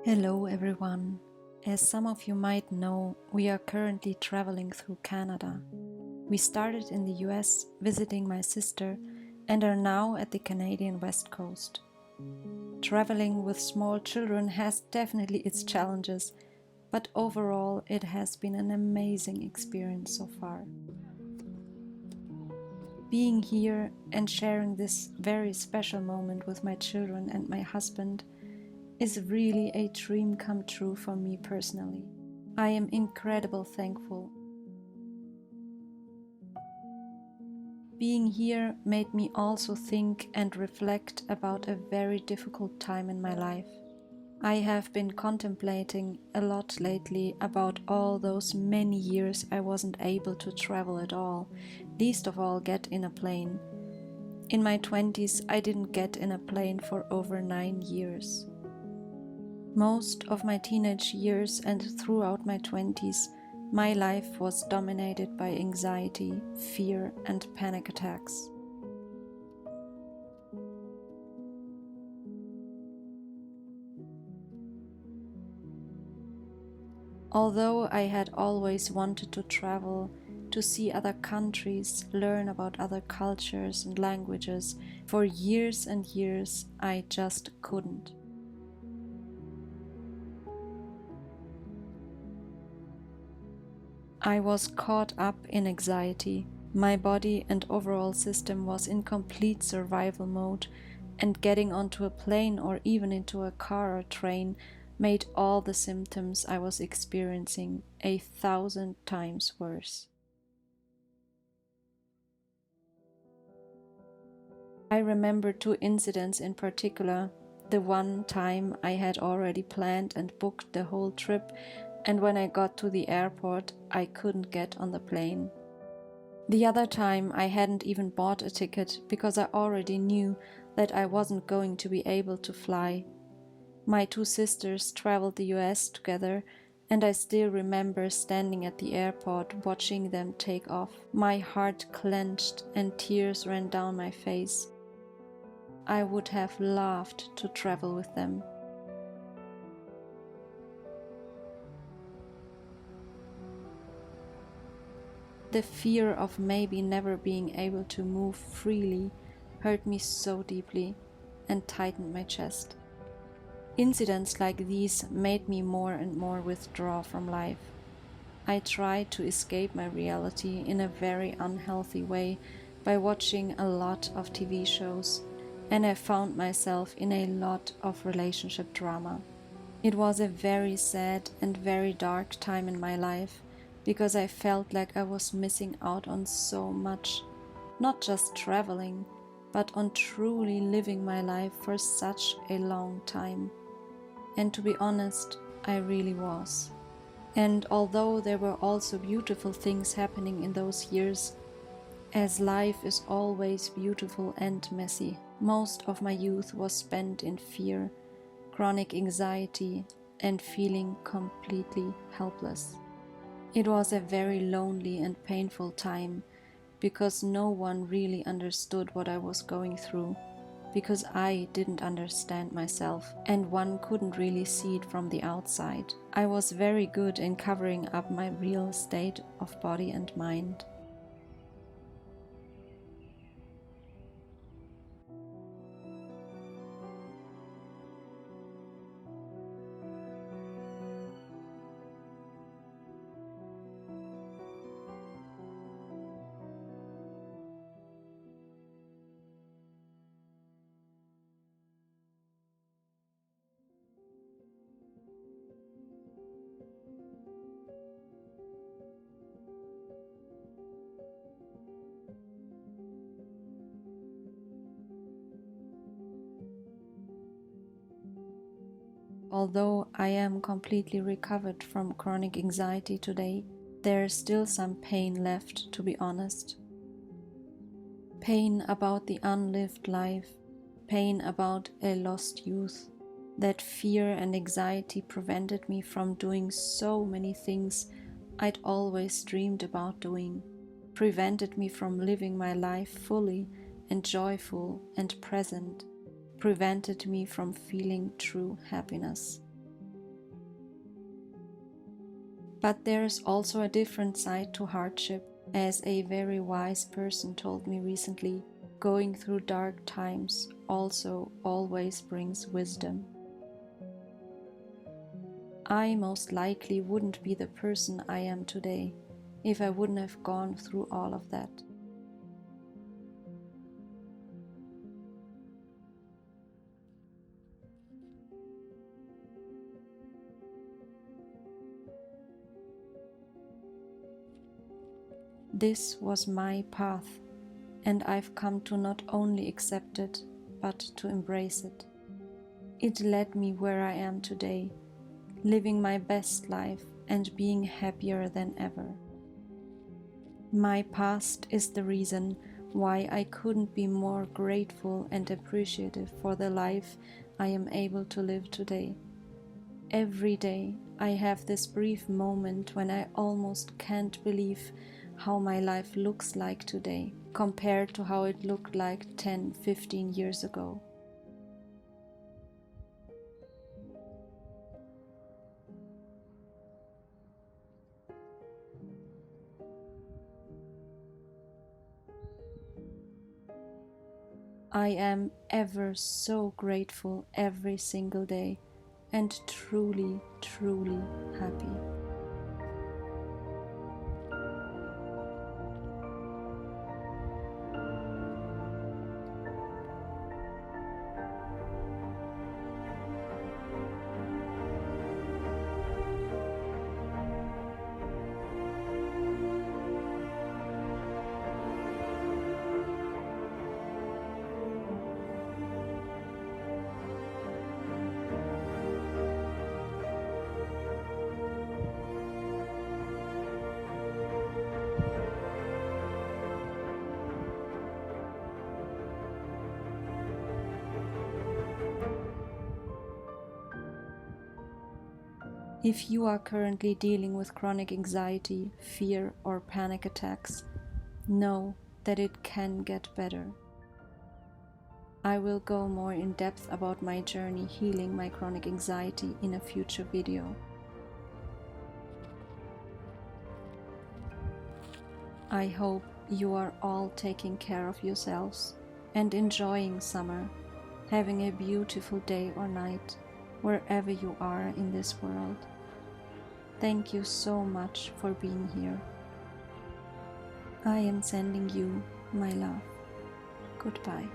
Hello everyone. As some of you might know, we are currently traveling through Canada. We started in the US visiting my sister and are now at the Canadian West Coast. Traveling with small children has definitely its challenges, but overall it has been an amazing experience so far. Being here and sharing this very special moment with my children and my husband is really a dream come true for me personally. I am incredibly thankful. Being here made me also think and reflect about a very difficult time in my life. I have been contemplating a lot lately about all those many years I wasn't able to travel at all, least of all get in a plane. In my 20s, I didn't get in a plane for over 9 years. Most of my teenage years and throughout my 20s, my life was dominated by anxiety, fear, and panic attacks. Although I had always wanted to travel, to see other countries, learn about other cultures and languages, for years and years I just couldn't. I was caught up in anxiety. My body and overall system was in complete survival mode, and getting onto a plane or even into a car or train made all the symptoms I was experiencing 1,000 times worse. I remember 2 incidents in particular. The one time I had already planned and booked the whole trip, and when I got to the airport, I couldn't get on the plane. The other time I hadn't even bought a ticket because I already knew that I wasn't going to be able to fly. My 2 sisters traveled the US together, and I still remember standing at the airport watching them take off. My heart clenched and tears ran down my face. I would have loved to travel with them. The fear of maybe never being able to move freely hurt me so deeply and tightened my chest. Incidents like these made me more and more withdraw from life. I tried to escape my reality in a very unhealthy way by watching a lot of TV shows, and I found myself in a lot of relationship drama. It was a very sad and very dark time in my life, because I felt like I was missing out on so much, not just traveling, but on truly living my life for such a long time. And to be honest, I really was. And although there were also beautiful things happening in those years, as life is always beautiful and messy, most of my youth was spent in fear, chronic anxiety, and feeling completely helpless. It was a very lonely and painful time because no one really understood what I was going through, because I didn't understand myself and one couldn't really see it from the outside. I was very good in covering up my real state of body and mind. Although I am completely recovered from chronic anxiety today, there is still some pain left, to be honest. Pain about the unlived life, pain about a lost youth. That fear and anxiety prevented me from doing so many things I'd always dreamed about doing. prevented me from living my life fully and joyful and present, prevented me from feeling true happiness. But there is also a different side to hardship. As a very wise person told me recently, going through dark times also always brings wisdom. I most likely wouldn't be the person I am today if I wouldn't have gone through all of that. This was my path, and I've come to not only accept it, but to embrace it. It led me where I am today, living my best life and being happier than ever. My past is the reason why I couldn't be more grateful and appreciative for the life I am able to live today. Every day I have this brief moment when I almost can't believe how my life looks like today compared to how it looked like 10, 15 years ago. I am ever so grateful every single day and truly, truly happy. If you are currently dealing with chronic anxiety, fear, or panic attacks, know that it can get better. I will go more in depth about my journey healing my chronic anxiety in a future video. I hope you are all taking care of yourselves and enjoying summer, having a beautiful day or night wherever you are in this world. Thank you so much for being here. I am sending you my love. Goodbye.